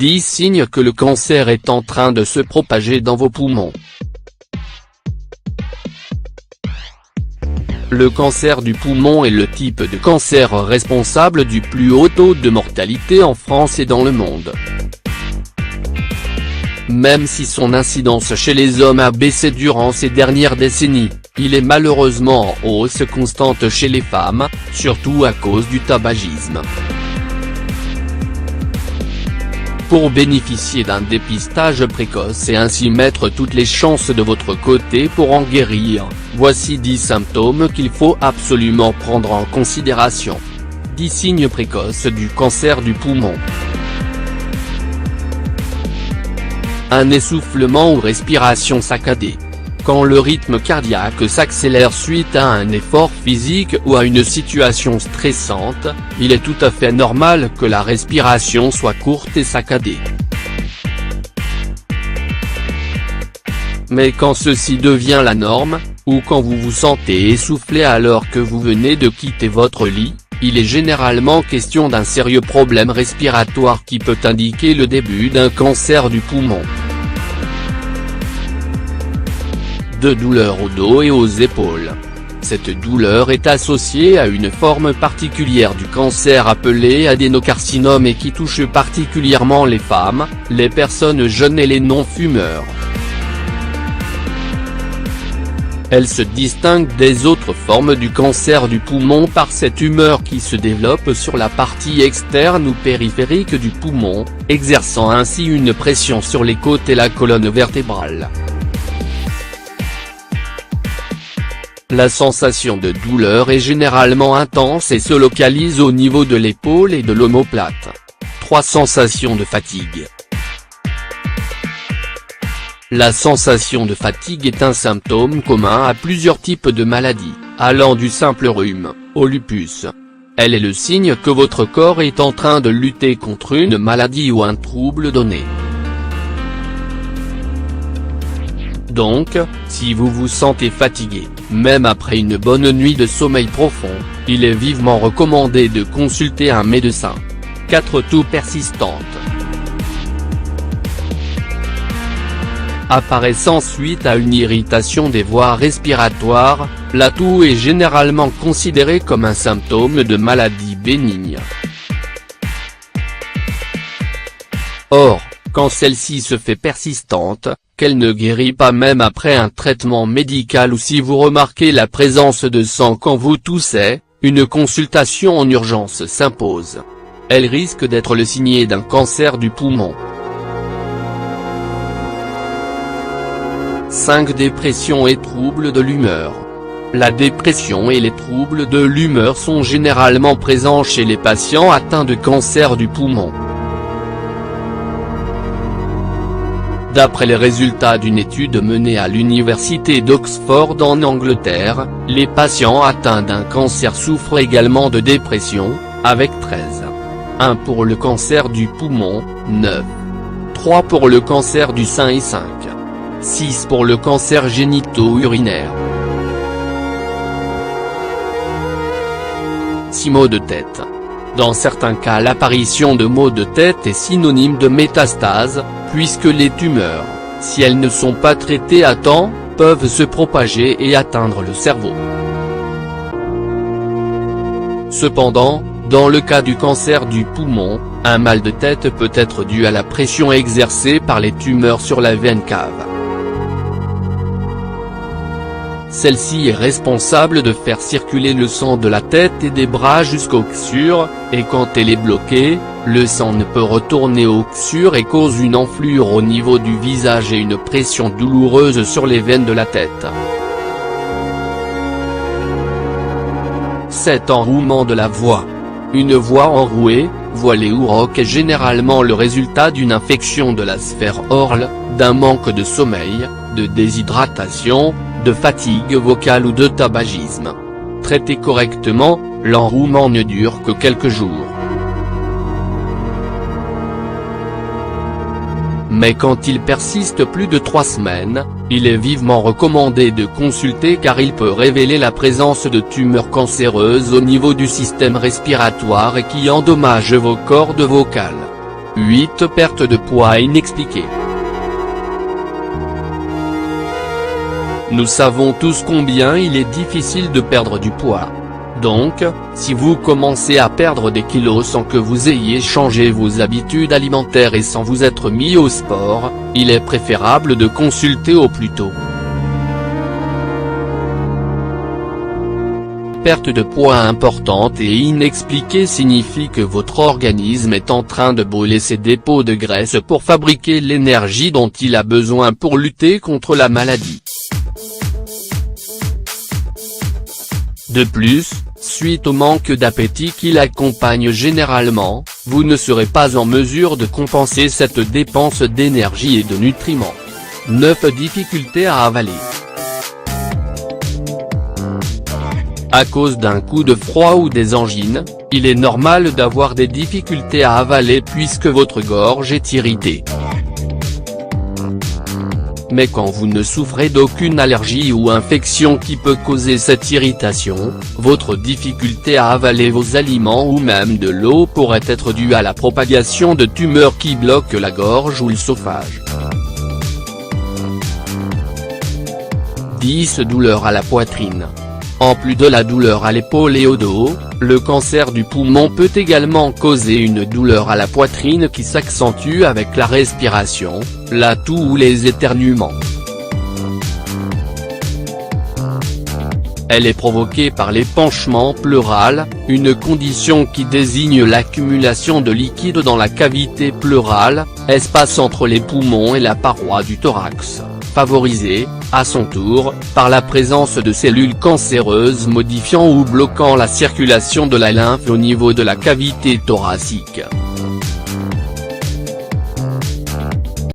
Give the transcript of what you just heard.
10 signes que le cancer est en train de se propager dans vos poumons. Le cancer du poumon est le type de cancer responsable du plus haut taux de mortalité en France et dans le monde. Même si son incidence chez les hommes a baissé durant ces dernières décennies, il est malheureusement en hausse constante chez les femmes, surtout à cause du tabagisme. Pour bénéficier d'un dépistage précoce et ainsi mettre toutes les chances de votre côté pour en guérir, voici 10 symptômes qu'il faut absolument prendre en considération. 10 signes précoces du cancer du poumon. Un essoufflement ou respiration saccadée. Quand le rythme cardiaque s'accélère suite à un effort physique ou à une situation stressante, il est tout à fait normal que la respiration soit courte et saccadée. Mais quand ceci devient la norme, ou quand vous vous sentez essoufflé alors que vous venez de quitter votre lit, il est généralement question d'un sérieux problème respiratoire qui peut indiquer le début d'un cancer du poumon. De douleurs au dos et aux épaules. Cette douleur est associée à une forme particulière du cancer appelée adénocarcinome et qui touche particulièrement les femmes, les personnes jeunes et les non-fumeurs. Elle se distingue des autres formes du cancer du poumon par cette humeur qui se développe sur la partie externe ou périphérique du poumon, exerçant ainsi une pression sur les côtes et la colonne vertébrale. La sensation de douleur est généralement intense et se localise au niveau de l'épaule et de l'omoplate. 3 sensations de fatigue. La sensation de fatigue est un symptôme commun à plusieurs types de maladies, allant du simple rhume, au lupus. Elle est le signe que votre corps est en train de lutter contre une maladie ou un trouble donné. Donc, si vous vous sentez fatigué, même après une bonne nuit de sommeil profond, il est vivement recommandé de consulter un médecin. 4 toux persistantes. Apparaissant suite à une irritation des voies respiratoires, la toux est généralement considérée comme un symptôme de maladie bénigne. Or, quand celle-ci se fait persistante, qu'elle ne guérit pas même après un traitement médical ou si vous remarquez la présence de sang quand vous toussez, une consultation en urgence s'impose. Elle risque d'être le signe d'un cancer du poumon. 5 dépression et troubles de l'humeur. La dépression et les troubles de l'humeur sont généralement présents chez les patients atteints de cancer du poumon. D'après les résultats d'une étude menée à l'université d'Oxford en Angleterre, les patients atteints d'un cancer souffrent également de dépression, avec 13. 1 pour le cancer du poumon, 9. 3 pour le cancer du sein et 5. 6 pour le cancer génito-urinaire. 6 maux de tête. Dans certains cas l'apparition de maux de tête est synonyme de métastase, puisque les tumeurs, si elles ne sont pas traitées à temps, peuvent se propager et atteindre le cerveau. Cependant, dans le cas du cancer du poumon, un mal de tête peut être dû à la pression exercée par les tumeurs sur la veine cave. Celle-ci est responsable de faire circuler le sang de la tête et des bras jusqu'aux oxyures, et quand elle est bloquée, le sang ne peut retourner aux oxyures et cause une enflure au niveau du visage et une pression douloureuse sur les veines de la tête. 7 enrouement de la voix. Une voix enrouée, voilée ou rauque est généralement le résultat d'une infection de la sphère orale, d'un manque de sommeil, de déshydratation, de fatigue vocale ou de tabagisme. Traité correctement, l'enrouement ne dure que quelques jours. Mais quand il persiste plus de 3 semaines, il est vivement recommandé de consulter car il peut révéler la présence de tumeurs cancéreuses au niveau du système respiratoire et qui endommagent vos cordes vocales. 8. Perte de poids inexpliquée. Nous savons tous combien il est difficile de perdre du poids. Donc, si vous commencez à perdre des kilos sans que vous ayez changé vos habitudes alimentaires et sans vous être mis au sport, il est préférable de consulter au plus tôt. Perte de poids importante et inexpliquée signifie que votre organisme est en train de brûler ses dépôts de graisse pour fabriquer l'énergie dont il a besoin pour lutter contre la maladie. De plus, suite au manque d'appétit qui l'accompagne généralement, vous ne serez pas en mesure de compenser cette dépense d'énergie et de nutriments. 9. Difficulté à avaler. À cause d'un coup de froid ou des angines, il est normal d'avoir des difficultés à avaler puisque votre gorge est irritée. Mais quand vous ne souffrez d'aucune allergie ou infection qui peut causer cette irritation, votre difficulté à avaler vos aliments ou même de l'eau pourrait être due à la propagation de tumeurs qui bloquent la gorge ou l'œsophage. 10. Douleur à la poitrine. En plus de la douleur à l'épaule et au dos, le cancer du poumon peut également causer une douleur à la poitrine qui s'accentue avec la respiration, la toux ou les éternuements. Elle est provoquée par l'épanchement pleural, une condition qui désigne l'accumulation de liquide dans la cavité pleurale, espace entre les poumons et la paroi du thorax, favorisée, à son tour, par la présence de cellules cancéreuses modifiant ou bloquant la circulation de la lymphe au niveau de la cavité thoracique.